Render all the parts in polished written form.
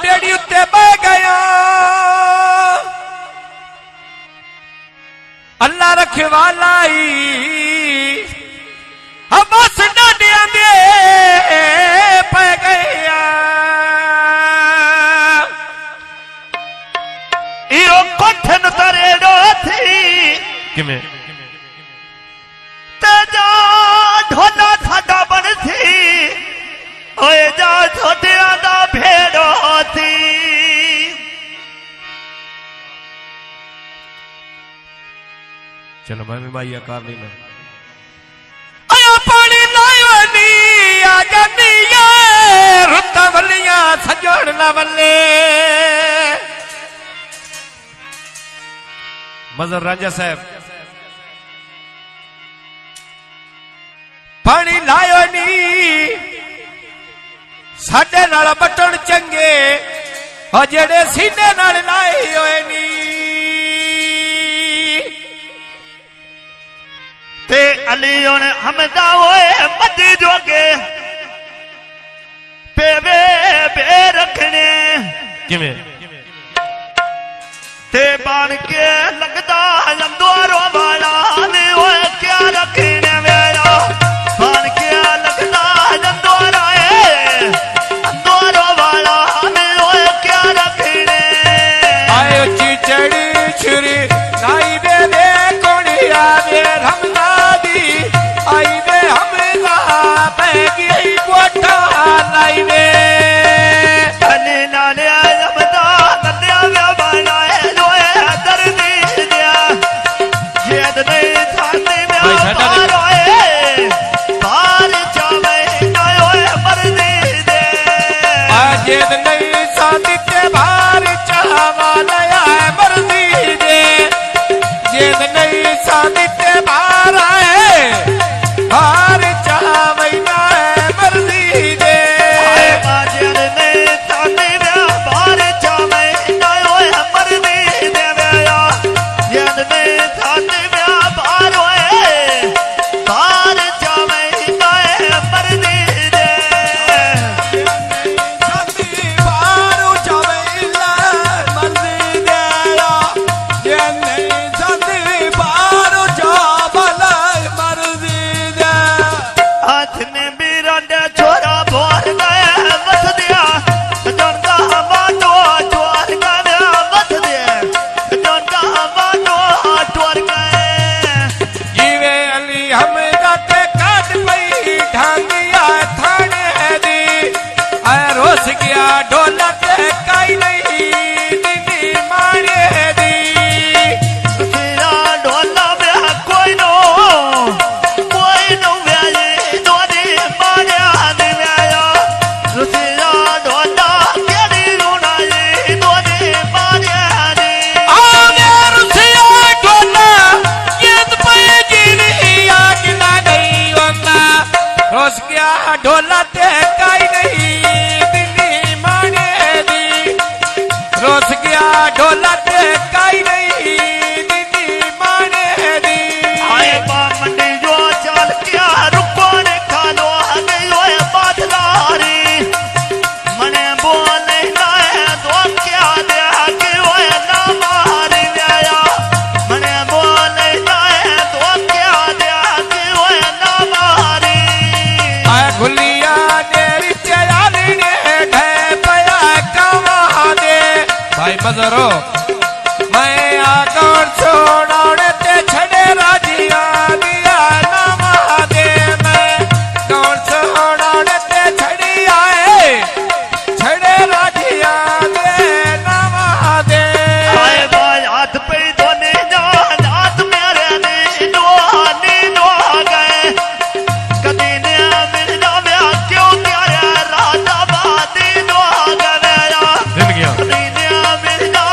बेड़ी उत्ते बह गया अल्लाह रखवाला बस डाडिया दे पै गया यो कठन तरेड़ो थी किमें तेजा ढोला थाडा बन थी ओए जा छोटिया दा भेड़ो थी चलो मैं भी माइया कर लेना आया पानी लायो नी आ जानी रुत्ता वलिया सजड़ ना वल्ले मजर राजा साहब पानी लायो नी साडे नाल बटन चंगे और जेड़े सीने नाल लाए होए नी ते अलियों ने हमदा होए मदी जोगे पेवे बे रखने किमें ते बाण के लगदा लंदोरो वाला ने होए क्या रखने मेरा बाण के लगदा लंदोरा है लंदोरो वाला ने होए क्या रखने आयो चिचड़ी छुरी लाई दे दे कोड़िया दे हमदा दी आई दे हमदा पैगी बोटा लाई दे अली नाले हमदा नन्या वे वाला है लोए दर्दी दिया जेद नहीं थाने में पारोए पार जावे ना होए मर्दी दे जेद नहीं साथी ते भार चावा नया है मर्दी दे जेद नहीं साथी ते भार आए भार चावा ना है मर्दी दे जेद नहीं थाने में पार जावे ना होए मर्दी दे जेद नहीं थाने में पारोए पार जावे ना है मर्दी दे हाथ में बिरांडे छोरा बोर गए बस दिया जनका बाटो चोर गए बस दिया जनका बाटो चोर गए जीवे अली हम जाते काट पई ढांगिया थाने दी रोस गया ढोला ते काई नहीं दीदी मारे दी तेरा ढोला में कोई नो व्याजे दोने मारे आने व्याया तेरा ढोला केड़ी रोना ये दोने मारे आने आने रुसिया ढोला येद पे जीनी आग ना गई वंदा रोस गया ढोला ते काई नहीं दीदी मारे दी रोस गया ढोला ते काई नहीं दीदी मारे दी आए बा मंडी जो चल क्या रुको ने खालो आगे ओए बादलारी मने बोले ना है तो क्या दे आगे ओए ना मारी व्याया मने बोले ना है तो क्या दे आगे ओए ना मारी आए गुलिया डेरी चयाली ने ढे पया कमा दे भाई मजरो मैं आकर छोड़ाने ते छड़े राजिया दिया नामा दे मैं कौन छोड़ाने ते छड़ी आए छड़े राजिया दे नामा दे आए बा हाथ पे दोने जान हाथ मेरे ने नो गए कदी ने मिल जावे क्यों क्या रात बादी नो गया जिंदगियां कदी ने मिल जा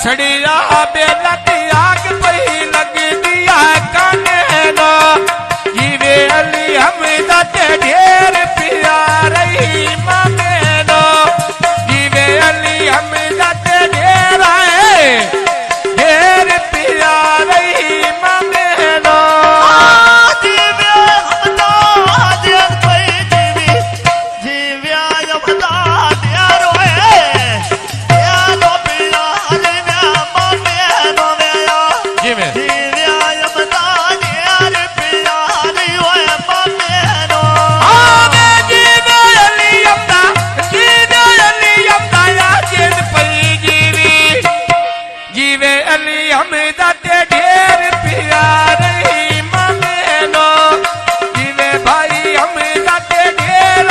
छड़िया बेलती आग पई लग दिया काने नो जीवे अली हमदा ते ढेर पिया रही माने नो जीवे अली हमदा ते ढेर पिया रही माने नो जीवे हमदा दियन पई जीवी जीवे हमदा दियारो यालो पिया अली माने नो मेया जीवे जीवे हमदा दियार पिया अली माने नो आवे जीवे अली हमदा या जिन पई जीवी जीवे अली हमदा ते ढेर पिया रही माने नो जीवे भाई हमदा ते ढेर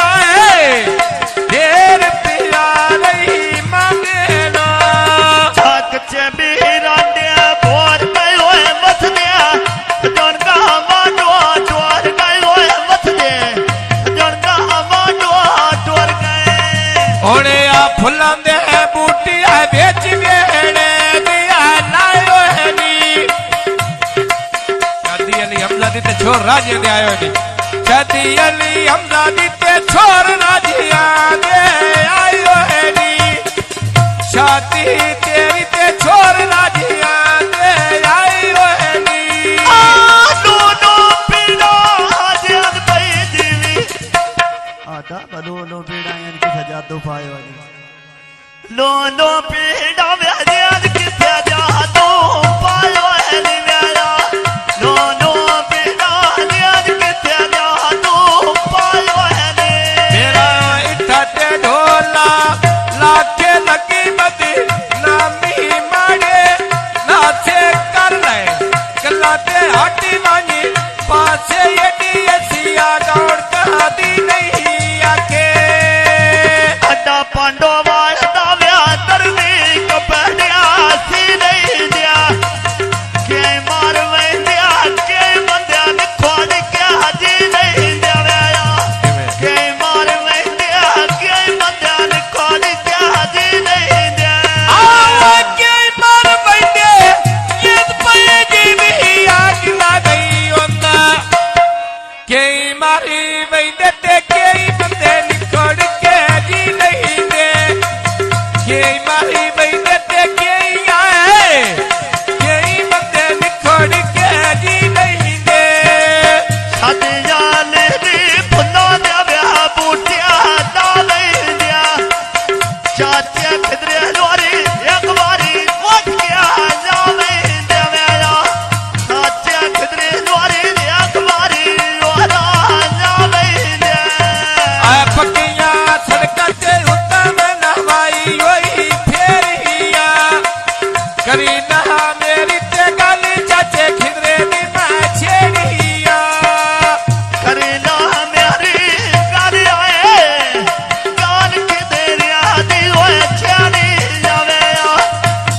पिया रही माने नो छक चे बीरांडे बोर गयो मथ दे जन का माडो चोर गयो मथ दे जन का माडो चोर गए होने आ फुलां दे बूटी आ बेच वेणे दिया लायो है नी शादी अली हमदा दी ते छोर राजे दे आयो नी शादी अली हमदा दी ते छोर राजिया दे आयो है नी शादी तेरी ते छोर राजिया दे आयो है नी दोनो पीड़ा जन पई जीवी आदा दोनो पीड़ा इनकी सजा दो पायो दोनो पीड़ा में जन की सजा दो पायो है नी मेरा दोनो पीड़ा जन की सजा दो पायो है नी मेरा इठा ते ढोला लाखे लगी मदी नामी माड़े नाचे कर ले गला ते हटी मानी पासे एडी एसिया दौड़ दी नहीं आके अड्डा पांडो वाल दाव्या तरवी कपड़िया सी नहीं दिया के मार वैंदिया के बंदिया ने खोल के हाजी नहीं दिया के मार वैंदिया के बंदिया ने खोल के हाजी नहीं दिया आवा के मार बैठे ये पे जीवी आग ना गई ओंदा के मारी बैठे ते के बंदे निकड़ के जी नहीं दे के मारी बैठे ते के आए के बंदे निकड़ के जी नहीं दे सदिया ने दी फुल्लो दिया बूटिया दा नहीं दिया चाचे खिदरे लोरी एक बारी उठ गया जा नहीं दिया चाचे खिदरे लोरी एक बारी लोरा जा नहीं दिया आ पकिया सड़क ते उत्तम नवाई होई फेरिया करी ना मेरी ते गल चाचे खिदरे दी मैं छेड़िया करीना मेरी गाली आए गाल की देरिया दी ओए छानी जावे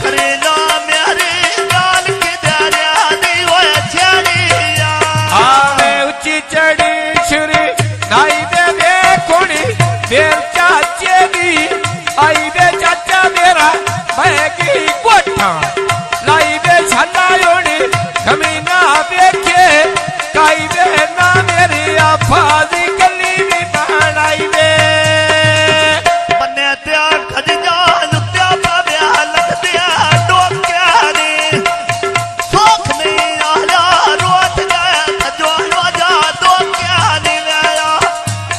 करीना मेरी गाल की देरिया दी ओए छानी जा आवे ऊंची चढ़ी छुरी नाई दे वे कुड़ी बेल चाचे दी आई दे चाचा मेरा बैगी कोठा लाई दे छला योनी कमीना देखे काई दे ना मेरी आफाजी गली भी बनाई दे बन्ने त्या खजजा लुत्या पाव्या लग दिया डोक्या नी सोख नहीं आया रोट गया खजोल वजा डोक्या नी लाया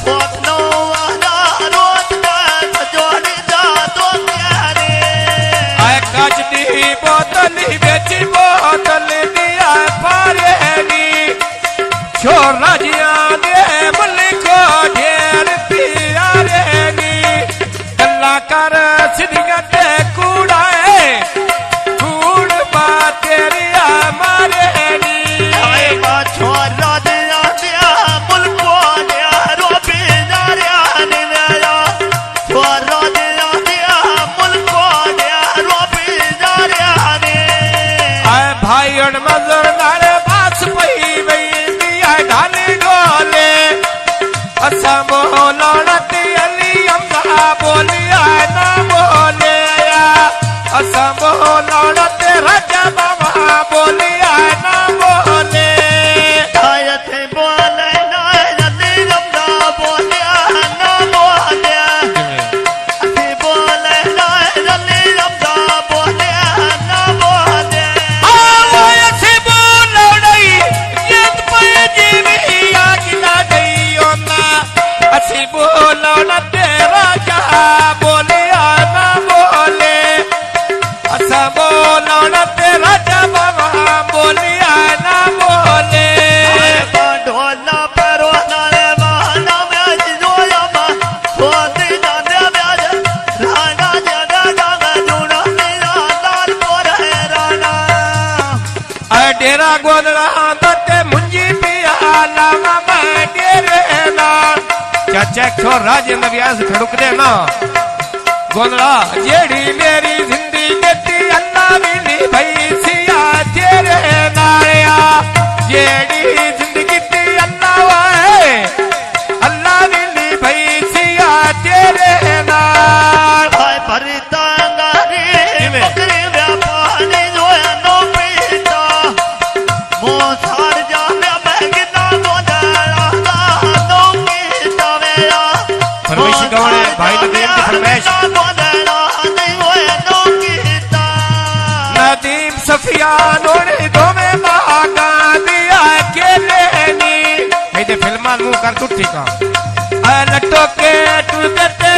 सोख नो आया रोट गया खजोल जा डोक्या नी आए काच दी बोतल बेची बोतल दिया पारे नी छोर राजिया दे मुल्को ढेर पिया रे नी गल्ला कर सिदिया ते कूड़ाए कूड़ बा तेरिया मारे नी आए मा छोरा दिया दिया मुल्को दिया रोबी नारिया नी लाया छोरा दिया दिया मुल्को दिया रोबी नारिया नी आए भाई और मजर नारे बास पई वई दिया ढाल डोले असा बोलना ते अली हमदा बोलिया ना बोले असा बोलना मेरा गोदड़ा दते मुंजी पिया लामा मैं डेरे ना चाचा छोर राजेंद्र व्यास खड़ुक दे ना गोदड़ा जेड़ी मेरी जिंदगी दी अल्लाह मिली भैसिया तेरे नाया जेड़ी जिंदगी दी अल्लाह वाए अल्लाह मिली भैसिया तेरे नाल हाय भरता नारी बकरी व्यापारी जो है नो पीता मोह सार जा बैगना गोदड़ा नो पीता मेरा फरमाइश कौन है भाई नदीम की फरमाइश नदीम सफिया नोड़े दोमे मागा दिया केले नी हे दे फिल्मा नु कर तू ठीक आ लट्टो के तू करते